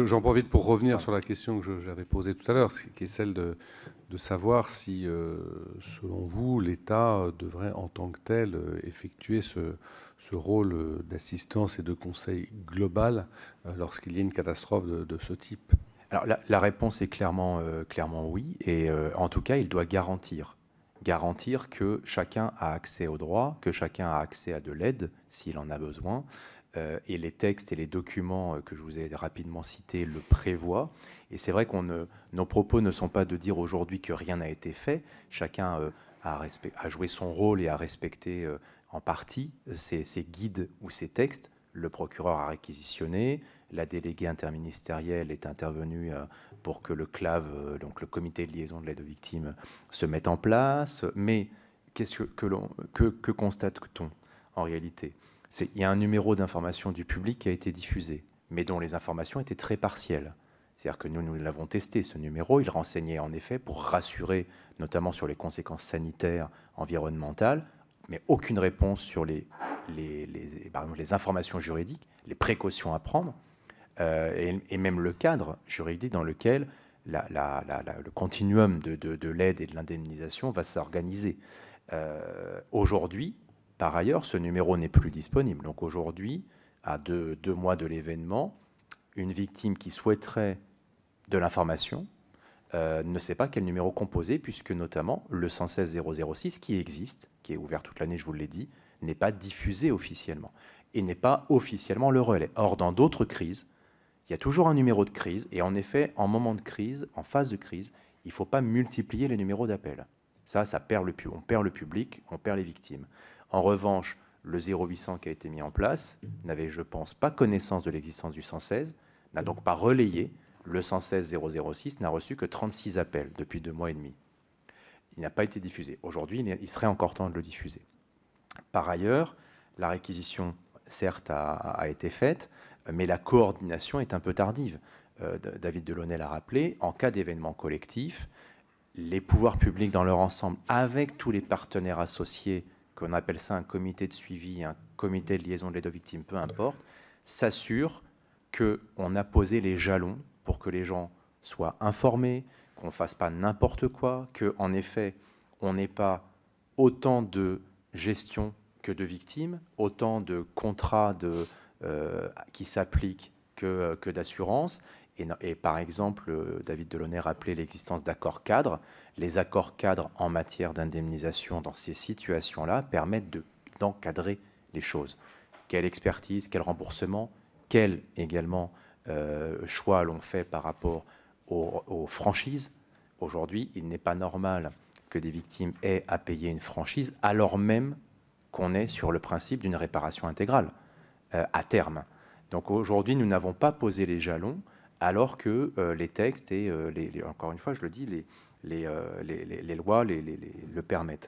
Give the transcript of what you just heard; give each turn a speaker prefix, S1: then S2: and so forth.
S1: J'en profite pour revenir sur la question que j'avais posée tout à l'heure, qui est celle de savoir si, selon vous, l'État devrait en tant que tel effectuer ce rôle d'assistance et de conseil global lorsqu'il y a une catastrophe de ce type.
S2: Alors la réponse est clairement oui, et en tout cas, il doit garantir que chacun a accès aux droits, que chacun a accès à de l'aide s'il en a besoin, et les textes et les documents que je vous ai rapidement cités le prévoient. Et c'est vrai nos propos ne sont pas de dire aujourd'hui que rien n'a été fait. Chacun a joué son rôle et a respecté en partie ces guides ou ces textes. Le procureur a réquisitionné, la déléguée interministérielle est intervenue pour que le CLAV, donc le comité de liaison de l'aide aux victimes, se mette en place. Mais que constate-t-on en réalité? Il y a un numéro d'information du public qui a été diffusé, mais dont les informations étaient très partielles. C'est-à-dire que nous l'avons testé, ce numéro. Il renseignait en effet pour rassurer, notamment sur les conséquences sanitaires, environnementales, mais aucune réponse sur par exemple, les informations juridiques, les précautions à prendre, et même le cadre juridique dans lequel le continuum de l'aide et de l'indemnisation va s'organiser. Aujourd'hui, par ailleurs, ce numéro n'est plus disponible. Donc aujourd'hui, à deux mois de l'événement, une victime qui souhaiterait de l'information ne sait pas quel numéro composer, puisque notamment le 116 006, qui existe, qui est ouvert toute l'année, je vous l'ai dit, n'est pas diffusé officiellement et n'est pas officiellement le relais. Or, dans d'autres crises, il y a toujours un numéro de crise, et en effet, en moment de crise, en phase de crise, il ne faut pas multiplier les numéros d'appel. Ça perd on perd le public, on perd les victimes. En revanche, le 0800 qui a été mis en place n'avait, je pense, pas connaissance de l'existence du 116, n'a donc pas relayé. Le 116 006 n'a reçu que 36 appels depuis 2 mois et demi. Il n'a pas été diffusé. Aujourd'hui, il serait encore temps de le diffuser. Par ailleurs, la réquisition, certes, a été faite, mais la coordination est un peu tardive. David Delaunay l'a rappelé, en cas d'événement collectif, les pouvoirs publics dans leur ensemble, avec tous les partenaires associés, qu'on appelle ça un comité de suivi, un comité de liaison de l'aide aux victimes, peu importe, s'assurent qu'on a posé les jalons pour que les gens soient informés, qu'on ne fasse pas n'importe quoi, qu'en effet, on n'ait pas autant de gestion que de victimes, autant de contrats qui s'appliquent que d'assurances. Et par exemple, David Delaunay rappelait l'existence d'accords cadres. Les accords cadres en matière d'indemnisation dans ces situations-là permettent d'encadrer les choses. Quelle expertise, quel remboursement, quel également choix l'on fait par rapport aux franchises. Aujourd'hui, il n'est pas normal que des victimes aient à payer une franchise alors même qu'on est sur le principe d'une réparation intégrale à terme. Donc aujourd'hui, nous n'avons pas posé les jalons alors que les textes et, encore une fois, je le dis, les lois le permettent.